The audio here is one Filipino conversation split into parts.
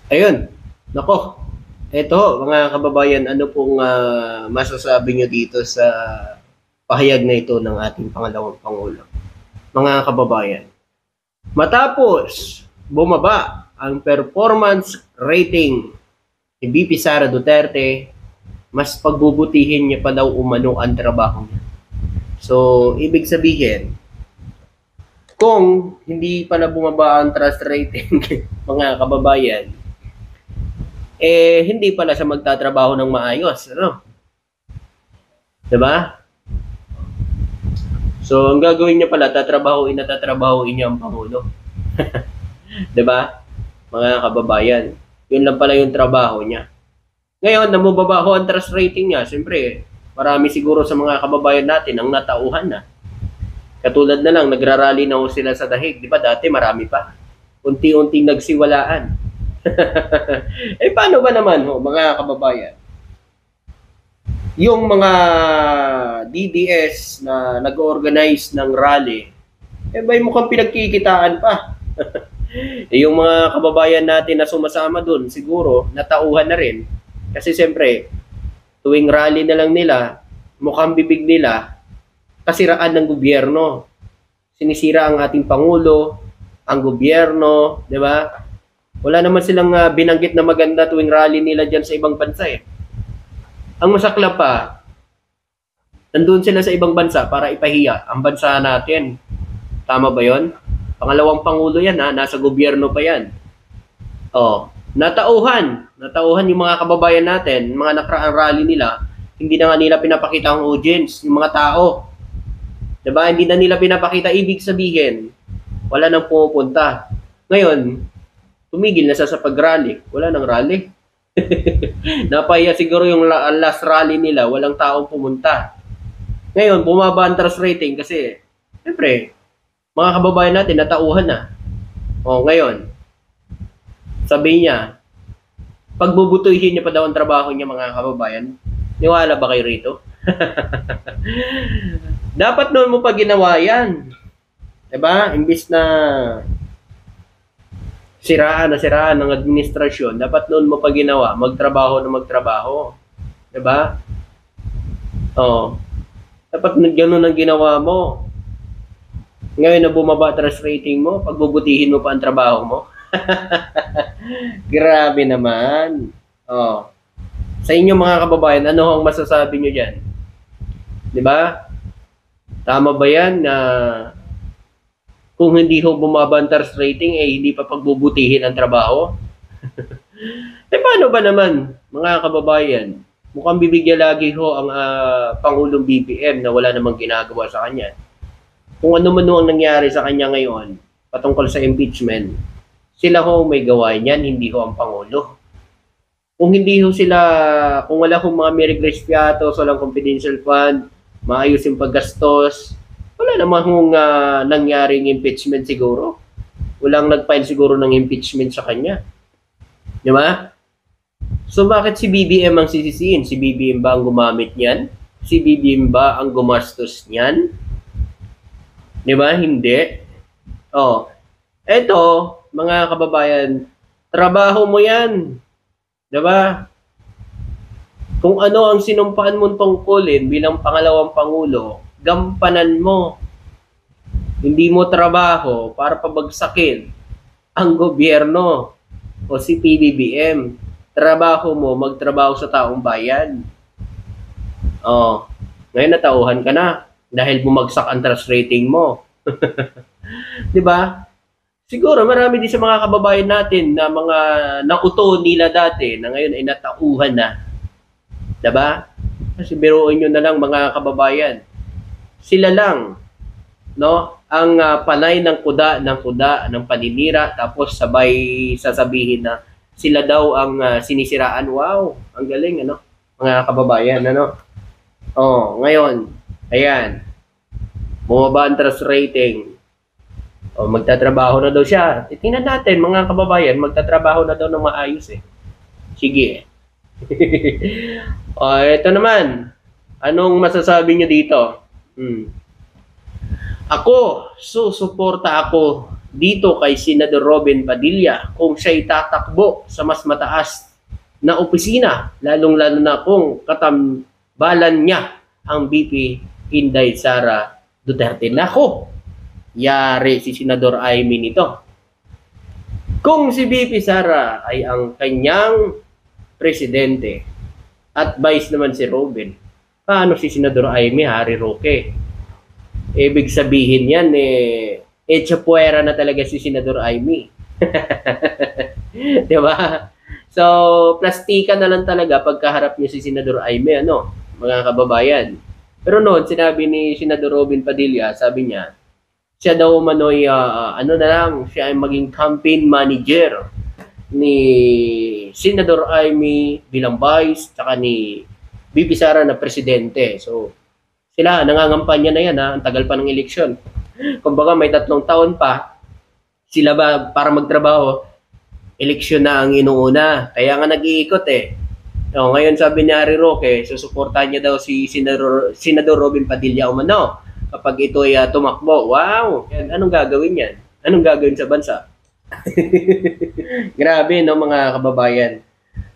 Ayun, nako, eto mga kababayan, ano pong masasabi nyo dito sa pahayag na ito ng ating pangalawang Pangulo? Mga kababayan, matapos bumaba ang performance rating ni VP Sara Duterte, mas pagbubutihin niya pa daw umano ang trabaho niya. So, ibig sabihin, kung hindi pa na bumaba ang trust rating, mga kababayan, hindi pala siya magtatrabaho ng maayos. Ano? Diba? So, ang gagawin niya pala, tatrabahuin niya ang Pangulo. Diba? Mga kababayan. Yun lang pala yung trabaho niya. Ngayon, namubaba ho ang trust rating niya. Siyempre, marami siguro sa mga kababayan natin ang natauhan na. Katulad na lang, nagrarally na ho sila sa dahig. Diba? Dati marami pa. Unti-unting nagsiwalaan. Paano ba naman ho, mga kababayan? Yung mga DDS na nag-organize ng rally, may mukhang pinagkikitaan pa. Yung mga kababayan natin na sumasama dun, siguro, natauhan na rin. Kasi siyempre, tuwing rally na lang nila, mukhang bibig nila, kasiraan ng gobyerno. Sinisira ang ating Pangulo, ang gobyerno, di ba? Wala naman silang binanggit na maganda tuwing rally nila dyan sa ibang bansa eh. Ang masakla pa, nandun sila sa ibang bansa para ipahiya ang bansa natin. Tama ba yon? Pangalawang Pangulo yan ha, nasa gobyerno pa yan. Oh, natauhan yung mga kababayan natin, mga nakaraang rally nila, hindi na nga nila pinapakita ang audience, yung mga tao. Diba? Hindi na nila pinapakita, ibig sabihin, wala nang pumupunta. Ngayon, tumigil na sa pag-rally. Wala nang rally. Napahiya siguro yung last rally nila, walang taong pumunta. Ngayon, bumaba ang trust rating kasi, siyempre, mga kababayan natin, natauhan na. O, ngayon, sabi niya, pagbubutuhin niya pa daw ang trabaho niya, mga kababayan. Niwala ba kayo rito? Dapat noon mo pa ginawa yan. Diba? Imbis na siraan ng administrasyon, dapat noon mo pa ginawa, magtrabaho. Diba? Oh. Dapat ganoon ang ginawa mo. Ngayon na bumaba trust rating mo, pagbubutihin mo pa ang trabaho mo. Grabe naman. Oh. Sa inyo mga kababayan, ano ang masasabi nyo dyan? Diba? Tama ba yan na kung hindi ho bumaba ang trust rating, hindi pa pagbubutihin ang trabaho? Paano ba naman, mga kababayan? Mukhang bibigyan lagi ho ang Pangulong BBM na wala namang ginagawa sa kanya. Kung ano man ang nangyari sa kanya ngayon, patungkol sa impeachment, sila ho may gawa niyan, hindi ho ang Pangulo. Kung hindi ho sila, kung wala hong mga Mary Grace Piatos, walang confidential fund, maayos yung paggastos, wala namang nangyaring impeachment siguro. Walang nag-file siguro ng impeachment sa kanya. Di ba? So bakit si BBM ang sisisiin? Si BBM ba ang gumamit niyan? Si BBM ba ang gumastos niyan? Di ba? Hindi. Oh. Eto, mga kababayan, trabaho mo yan. Di ba? Kung ano ang sinumpaan mong tungkulin bilang pangalawang Pangulo, gampanan mo. Hindi mo trabaho para pabagsakin ang gobyerno o si PBBM. Trabaho mo, magtrabaho sa taong bayan. Oh, ngayon natauhan ka na dahil bumagsak ang trust rating mo. 'Di ba? Siguro marami din sa mga kababayan natin na mga nauto nila dati na ngayon ay natauhan na. 'Di ba? Kasi biruin niyo na lang mga kababayan. Sila lang, no, ang panay ng kuda ng paninira, tapos sabay sasabihin na sila daw ang sinisiraan. Wow, ang galing, ano, mga kababayan, ano. Oh, ngayon, ayan, bumaba ang trust rating. Oh, magtatrabaho na daw siya. Tingnan natin, mga kababayan, magtatrabaho na daw ng maayos eh. Sige. Oh, ito naman. Anong masasabi niyo dito? Ako, susuporta ako dito kay Senador Robin Padilla kung siya'y tatakbo sa mas mataas na opisina, lalong-lalo na kung katambalan niya ang VP Inday Sara Duterte. Nako, yari si Senador Amy nito. Kung si VP Sara ay ang kanyang presidente at vice naman si Robin, paano si Senador Amy, Harry Roque? Ibig sabihin yan, chapuera na talaga si Senador Amy. Diba? So, plastika na lang talaga pagkaharap niya si Senador Amy, mga kababayan. Pero noon, sinabi ni Senador Robin Padilla, sabi niya, siya daw manoy, siya ay maging campaign manager ni Senador Amy bilang vice, tsaka ni VP Sara na presidente. So, sila, nangangampanya na yan, ang tagal pa ng eleksyon. Kumbaga, may 3 taon pa, sila ba para magtrabaho, eleksyon na ang inuuna. Kaya nga nag-iikot ngayon sabi ni Harry Roque, susuportahan niya daw si Senador Robin Padilla umano kapag ito ay tumakbo. Wow! Yan, anong gagawin yan? Anong gagawin sa bansa? Grabe, mga kababayan.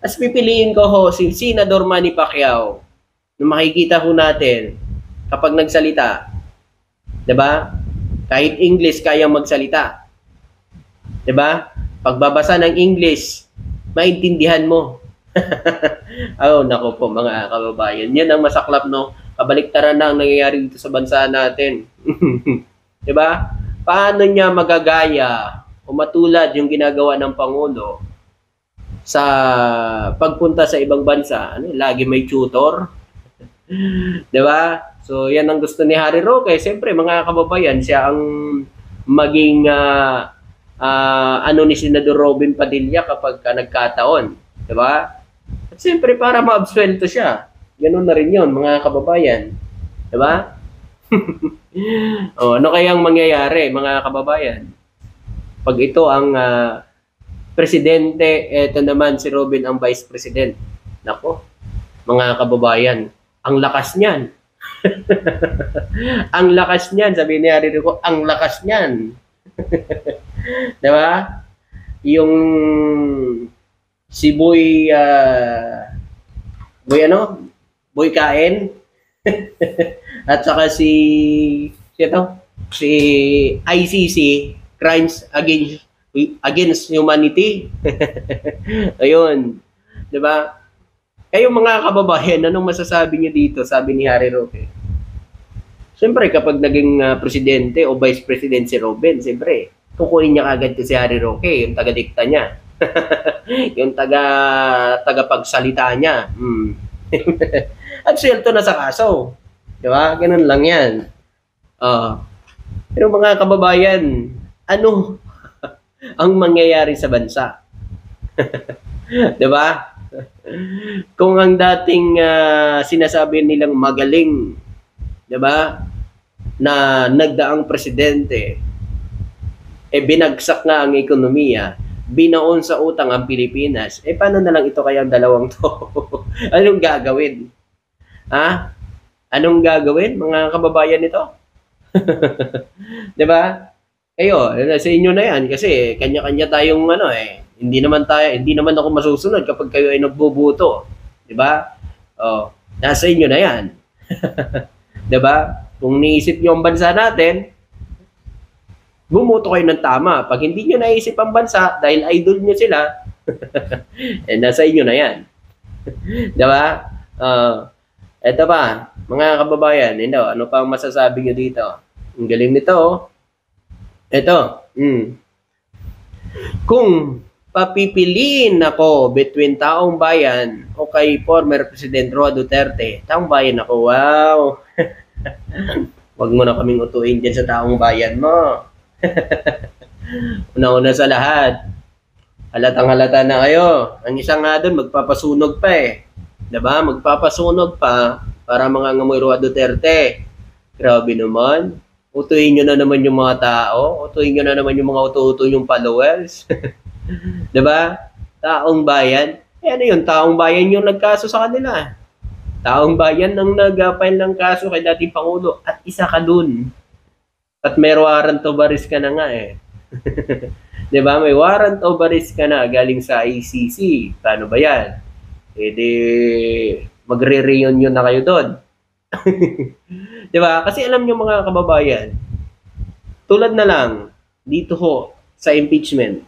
As pipiliin ko si Senador Manny Pacquiao na makikita ho natin kapag nagsalita. 'Di ba? Kahit English kayang magsalita. 'Di ba? Pagbabasa ng English, maintindihan mo. Nako po mga kababayan. Yan ang masaklap, kabaliktaran na ang nangyayari dito sa bansa natin. 'Di ba? Paano niya magagaya o matulad yung ginagawa ng Pangulo sa pagpunta sa ibang bansa? Lagi may tutor. 'Di ba? So, yan ang gusto ni Harry Roque. Siyempre, mga kababayan, siya ang maging ni Senador Robin Padilla kapag nagkataon. Diba? At siyempre, para ma-absuelto siya. Ganun na rin yun, mga kababayan. Diba? Ano kayang mangyayari, mga kababayan? Pag ito ang presidente, eto naman si Robin ang vice president. Nako, mga kababayan, ang lakas niyan. Ang lakas niyan, sabi ni Harry Roque, ang lakas niyan. Diba? Yung si Boy Boy Kain at saka si ICC, Crimes Against Humanity. Ayun. Diba? Kayo mga kababayan, anong masasabi niyo dito? Sabi ni Harry Roque. Siyempre, kapag naging presidente o vice president si Robin, siyempre, kukunin niya agad si Harry Roque, yung taga-dikta niya. Yung tagapagsalita niya. At swelto na sa kaso. Di ba? Ganun lang yan. Pero mga kababayan, ano ang mangyayari sa bansa? Di ba? Kung ang dating sinasabi nilang magaling, 'di ba, na nagdaang presidente binagsak nga ang ekonomiya, binaon sa utang ang Pilipinas, paano na lang ito kayang dalawang to? Anong gagawin? Anong gagawin, mga kababayan nito? 'Di ba? Kayo, sa inyo na 'yan kasi kanya-kanya tayong hindi naman ako masusunod kapag kayo ay nagboboto. 'Di ba? Nasa inyo na 'yan. 'Di ba? Kung niisip niyo ang bansa natin, bumoto kayo ng tama. Pag hindi niyo naisip ang bansa dahil idol niyo sila, nasa inyo na 'yan. 'Di ba? Eto pa, mga kababayan, ano pa ang masasabi niyo dito? Ang galing nito. Eto, kung papipiliin ako between taong bayan o kay former President Roa Duterte, taong bayan ako, wow. Wag mo na kaming utuin dyan sa taong bayan mo. Una-una sa lahat, halatang-halata na kayo. Ang isang nga doon, magpapasunog pa Diba? Magpapasunog pa para mga ngamoy Roa Duterte. Grabe naman. Utuin nyo na naman yung mga tao. Utuin nyo na naman yung mga utu-utu yung followers. Diba? Taong bayan. Ano yun? Taong bayan yung nagkaso sa kanila. Taong bayan ang nag-file ng kaso kay dating Pangulo at isa ka dun. At may warrant of arrest ka na nga 'Di ba? May warrant of arrest ka na galing sa ICC. Paano ba 'yan? Eh di magre-reunion na kayo doon. 'Di ba? Kasi alam niyo mga kababayan, tulad na lang dito ho sa impeachment.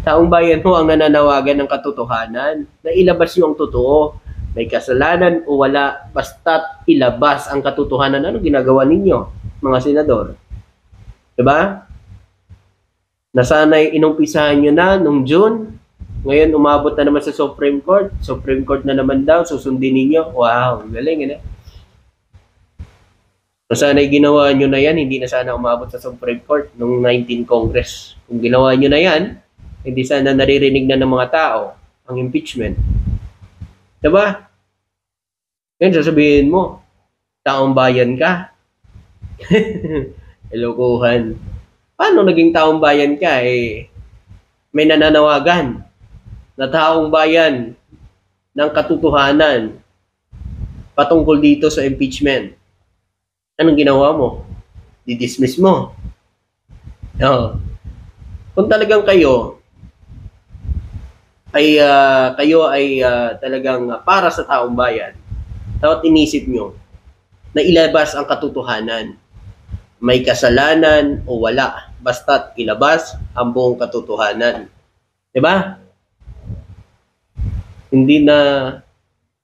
Taong bayan ho ang nananawagan ng katotohanan na ilabas yung totoo. May kasalanan o wala, basta't ilabas ang katotohanan. Ano ginagawa ninyo, mga senador? 'Di ba? Nasanay inumpisahan nyo na nung June. Ngayon umabot na naman sa Supreme Court. Supreme Court na naman daw, susundin ninyo. Wow, galing eh. Nasanay ginawa nyo na yan, hindi na sana umabot sa Supreme Court nung 19 Congress. Kung ginawa nyo na yan, hindi sana naririnig na ng mga tao ang impeachment. Diba? Ngayon sasabihin mo, taong bayan ka. Elokohan. Paano naging taong bayan ka? Eh, may nananawagan na taong bayan ng katotohanan patungkol dito sa impeachment. Anong ginawa mo? Didismiss mo. No. Kung talagang kayo ay talagang para sa taong bayan, dapat inisip nyo na ilabas ang katotohanan. May kasalanan o wala, basta't ilabas ang buong katotohanan. 'Di ba? Hindi na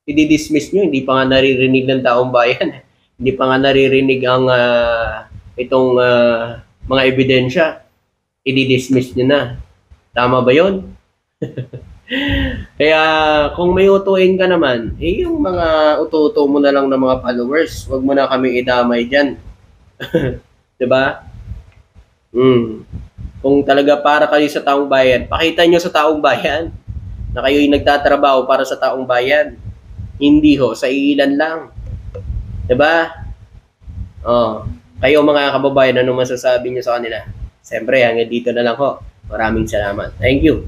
i-dismiss nyo, hindi pa nga naririnig ng taong bayan. Hindi pa nga naririnig ang itong mga ebidensya. I-dismiss nyo na. Tama ba yun? Kaya kung may utuin ka naman, eh yung mga uto mo na lang ng mga followers, wag mo na kami idamay dyan. 'Di ba? Kung talaga para kayo sa taong bayan, pakita nyo sa taong bayan na kayo'y nagtatrabaho para sa taong bayan. Hindi ho, sa ilan lang. 'Di ba? Oh, kayo mga kababayan, ano masasabi niyo sa kanila? Siyempre, hanggang dito na lang ho. Maraming salamat. Thank you.